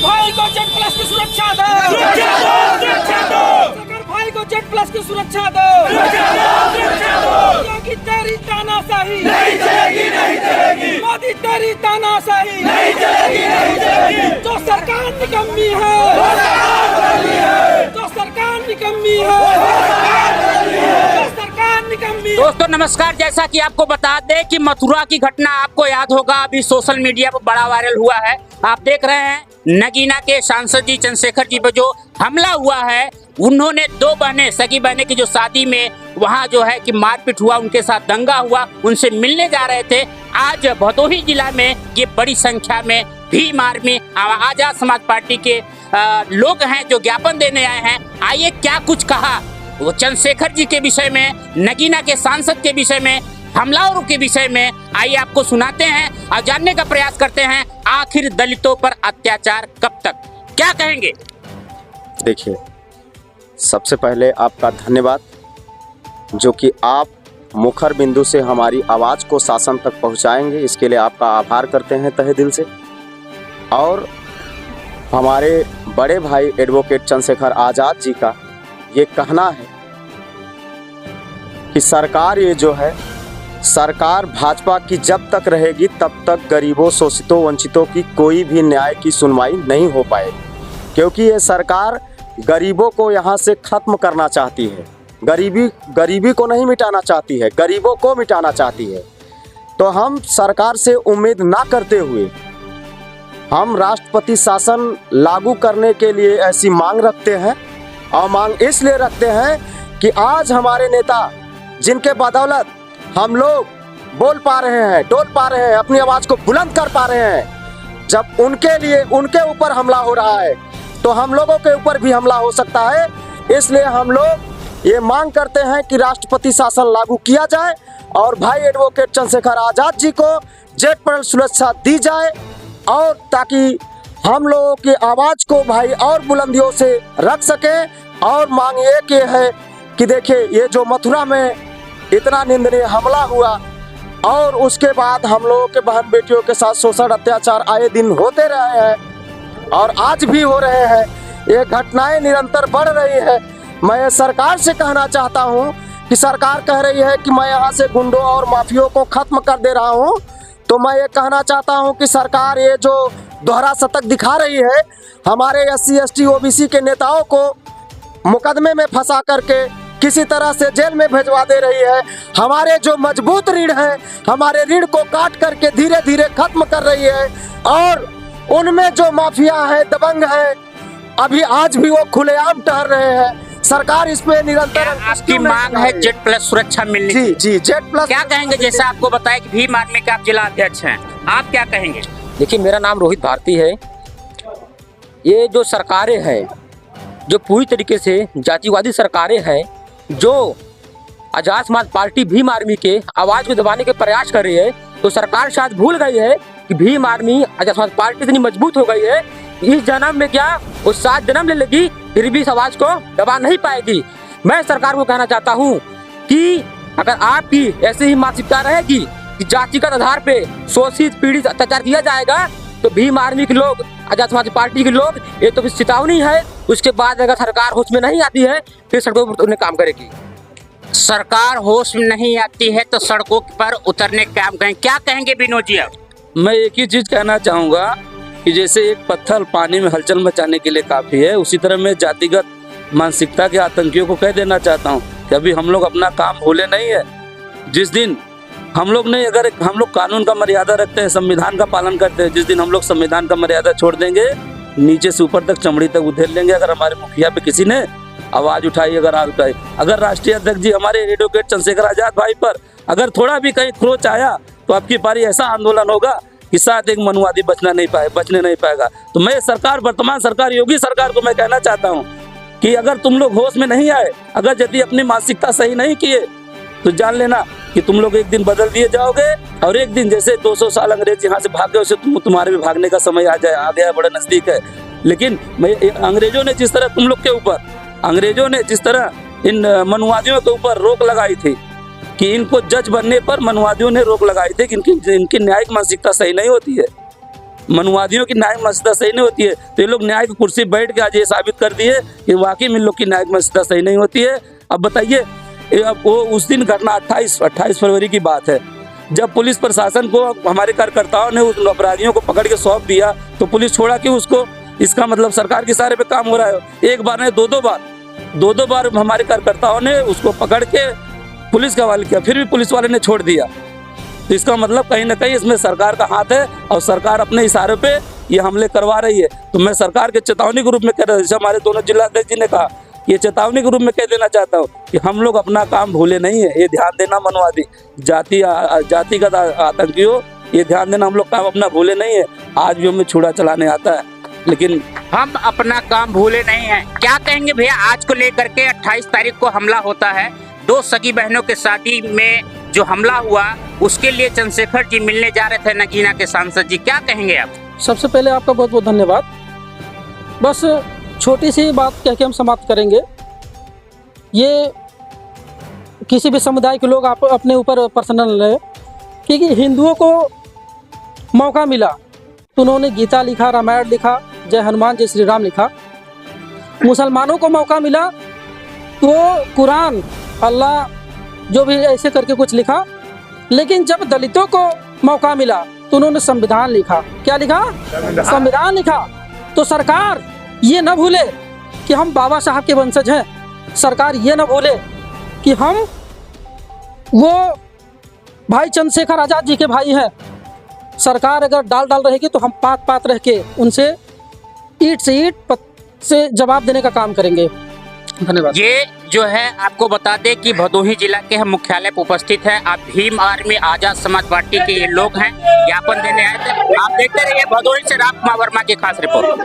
भाई को Z plus की सुरक्षा दो, सागर भाई को जेड प्लस की सुरक्षा दो, योगी तेरी तानाशाही नहीं चलेगी, नहीं चलेगी, मोदी तेरी तानाशाही नहीं चलेगी, नहीं चलेगी, जो सरकार निकम्मी है, जो सरकार निकम्मी है, दोस्तों नमस्कार। जैसा कि आपको बता दें कि मथुरा की घटना आपको याद होगा, अभी सोशल मीडिया पर बड़ा वायरल हुआ है। आप देख रहे हैं नगीना के सांसद जी चंद्रशेखर जी पर जो हमला हुआ है। उन्होंने दो बहनें, सगी बहनें की जो शादी में वहां जो है कि मारपीट हुआ, उनके साथ दंगा हुआ, उनसे मिलने जा रहे थे। आज भदोही जिला में ये बड़ी संख्या में भीम आर्मी आजाद समाज पार्टी के लोग हैं जो ज्ञापन देने आए हैं। आइए क्या कुछ कहा वो चंद्रशेखर जी के विषय में, नगीना के सांसद के विषय में, हमलावरों के विषय में, आइए आपको सुनाते हैं और जानने का प्रयास करते हैं आखिर दलितों पर अत्याचार कब तक, क्या कहेंगे। देखिए, सबसे पहले आपका धन्यवाद जो कि आप मुखर बिंदु से हमारी आवाज को शासन तक पहुंचाएंगे, इसके लिए आपका आभार करते हैं तहे दिल से। और हमारे बड़े भाई एडवोकेट चंद्रशेखर आजाद जी का ये कहना है कि सरकार ये जो है, सरकार भाजपा की जब तक रहेगी तब तक गरीबों, शोषितों, वंचितों की कोई भी न्याय की सुनवाई नहीं हो पाएगी, क्योंकि ये सरकार गरीबों को यहाँ से खत्म करना चाहती है। गरीबी को नहीं मिटाना चाहती है, गरीबों को मिटाना चाहती है। तो हम सरकार से उम्मीद ना करते हुए हम राष्ट्रपति शासन लागू करने के लिए ऐसी मांग रखते हैं। और मांग इसलिए रखते हैं कि आज हमारे नेता, जिनके बदौलत हम लोग बोल पा रहे हैं, डोल पा रहे हैं, अपनी आवाज को बुलंद कर पा रहे हैं, जब उनके लिए उनके ऊपर हमला हो रहा है तो हम लोगों के ऊपर भी हमला हो सकता है। इसलिए हम लोग ये मांग करते हैं कि राष्ट्रपति शासन लागू किया जाए और भाई एडवोकेट चंद्रशेखर आजाद जी को जेड प्लस सुरक्षा दी जाए, और ताकि हम लोगों की आवाज को भाई और बुलंदियों से रख सके। और मांग ये कि है कि देखिए, ये जो मथुरा में इतना निंदनीय हमला हुआ और उसके बाद हम लोगों के बहन बेटियों के साथ शोषण, अत्याचार आए दिन होते रहे हैं और आज भी हो रहे हैं। ये घटनाएं निरंतर बढ़ रही है। मैं सरकार से कहना चाहता हूं कि सरकार कह रही है कि मैं यहाँ से गुंडों और माफियों को खत्म कर दे रहा हूं, तो मैं ये कहना चाहता हूं कि सरकार ये जो दोहरा शतक दिखा रही है, हमारे SC ST OBC के नेताओं को मुकदमे में फंसा करके किसी तरह से जेल में भेजवा दे रही है। हमारे जो मजबूत रीढ़ हैं, हमारे रीढ़ को काट करके धीरे धीरे खत्म कर रही है। और उनमें जो माफिया है, दबंग है, अभी आज भी वो खुलेआम टहल रहे हैं। सरकार इसमें निरंतर आपकी मांग है जेड प्लस सुरक्षा मिलनी। जी जेड प्लस क्या कहेंगे। जैसे आपको बताया कि भीम आर्मी के आप जिला अध्यक्ष हैं, आप क्या कहेंगे। देखिए, मेरा नाम रोहित भारती है। ये जो सरकारें हैं, जो पूरी तरीके से जातिवादी सरकारें हैं, जो आजाद समाज पार्टी भीम आर्मी के आवाज़ को दबाने के प्रयास कर रही है, तो सरकार शायद भूल गई है कि भीम आर्मी आजाद समाज पार्टी इतनी मजबूत हो गई है, इस जन्म में क्या वो 7 जन्म ले लेगी, फिर भी इस आवाज़ को दबा नहीं पाएगी। मैं सरकार को कहना चाहता हूँ कि अगर आपकी ऐसी ही मानसिकता रहेगी कि जातिगत आधार पे शोषित, पीड़ित, अत्याचार किया जाएगा, तो भीम आर्मी के लोग, आजाद समाज पार्टी के लोग, ये तो चेतावनी है। उसके बाद अगर सरकार होश में नहीं आती है, फिर सड़कों पर उन्हें काम करेगी। सरकार होश में नहीं आती है तो सड़कों पर उतरने का काम करें, क्या कहेंगे विनोद जी आप। मैं एक ही चीज कहना चाहूँगा कि जैसे एक पत्थर पानी में हलचल मचाने के लिए काफी है, उसी तरह मैं जातिगत मानसिकता के आतंकियों को कह देना चाहता हूँ कि अभी हम लोग अपना काम भूले नहीं है। जिस दिन हम लोग नहीं, अगर हम लोग कानून का मर्यादा रखते हैं, संविधान का पालन करते हैं, जिस दिन हम लोग संविधान का मर्यादा छोड़ देंगे, नीचे से ऊपर तक चमड़ी तक उधेड़ लेंगे। अगर हमारे मुखिया पे किसी ने आवाज उठाई, अगर आग उठाई, अगर राष्ट्रीय अध्यक्ष जी हमारे एडवोकेट चंद्रशेखर आजाद भाई पर अगर थोड़ा भी कहीं क्रोच आया, तो आपकी पारी ऐसा आंदोलन होगा कि साथ एक मनुवादी बचने नहीं पाएगा। तो मैं सरकार, वर्तमान सरकार, योगी सरकार को मैं कहना चाहता हूँ कि अगर तुम लोग होश में नहीं आए, अगर यदि अपनी मानसिकता सही नहीं किए, तो जान लेना कि तुम लोग एक दिन बदल दिए जाओगे। और एक दिन जैसे 200 साल अंग्रेज यहाँ से भाग गए, उसे तुम्हारे भी भागने का समय आ गया, बड़ा नजदीक है। लेकिन अंग्रेजों ने जिस तरह तुम लोग के ऊपर, अंग्रेजों ने जिस तरह इन मनुवादियों के ऊपर रोक लगाई थी कि इनको जज बनने पर मनुवादियों ने रोक लगाई थी कि इनकी न्यायिक मानसिकता सही नहीं होती है। मनुवादियों की न्यायिक मर्यादा सही नहीं होती है, तो ये लोग न्याय की कुर्सी बैठ के आज ये साबित कर दिए कि वाकई में इन लोग की न्यायिक मर्यादा सही नहीं होती है। अब बताइए, अब वो उस दिन घटना 28 फरवरी की बात है, जब पुलिस प्रशासन को हमारे कार्यकर्ताओं ने उस अपराधियों को पकड़ के सौंप दिया तो पुलिस छोड़ा क्यों उसको? इसका मतलब सरकार के इशारे पे काम हो रहा है। एक बार नहीं, दो बार हमारे कार्यकर्ताओं ने उसको पकड़ के पुलिस के हवाले किया, फिर भी पुलिस वाले ने छोड़ दिया। तो इसका मतलब कहीं ना कहीं इसमें सरकार का हाथ है और सरकार अपने इशारे पे ये हमले करवा रही है। तो मैं सरकार के चेतावनी के रूप में कह रहा हूँ, जैसे हमारे दोनों जिलाध्यक्ष जी ने कहा, ये चेतावनी के रूप में कह देना चाहता हूँ कि हम लोग अपना काम भूले नहीं है। ये ध्यान देना, मनवादी जातिगत आतंकियों, ये ध्यान देना, हम लोग काम अपना भूले नहीं है। आज भी हमें छुड़ा चलाने आता है, लेकिन हम अपना काम भूले नहीं हैं। क्या कहेंगे भैया, आज को लेकर के 28 तारीख को हमला होता है, 2 सगी बहनों के शादी में जो हमला हुआ उसके लिए चंद्रशेखर जी मिलने जा रहे थे नगीना के सांसद जी, क्या कहेंगे आप? सबसे पहले आपका बहुत बहुत धन्यवाद। बस छोटी सी बात कह के हम समाप्त करेंगे। ये किसी भी समुदाय के लोग आप अपने ऊपर पर्सनल ले, क्योंकि हिंदुओं को मौका मिला तो उन्होंने गीता लिखा, रामायण लिखा, जय हनुमान जय श्री राम लिखा। मुसलमानों को मौका मिला तो कुरान, अल्लाह, जो भी ऐसे करके कुछ लिखा। लेकिन जब दलितों को मौका मिला तो उन्होंने संविधान लिखा। क्या लिखा? संविधान लिखा। तो सरकार ये न भूले कि हम बाबा साहब के वंशज हैं। सरकार ये न भूले कि हम वो भाई चंद्रशेखर आज़ाद जी के भाई हैं। सरकार अगर डाल रहेगी तो हम पात रह के उनसे ईंट से ईंट, पत्थर से जवाब देने का काम करेंगे। धन्यवाद। ये जो है आपको बता दें कि भदोही जिला के हम मुख्यालय पर उपस्थित है। आप भीम आर्मी आजाद समाज पार्टी के ये लोग हैं, ज्ञापन देने आए थे। आप देखते रहिए, भदोही से राम कुमार वर्मा की खास रिपोर्ट।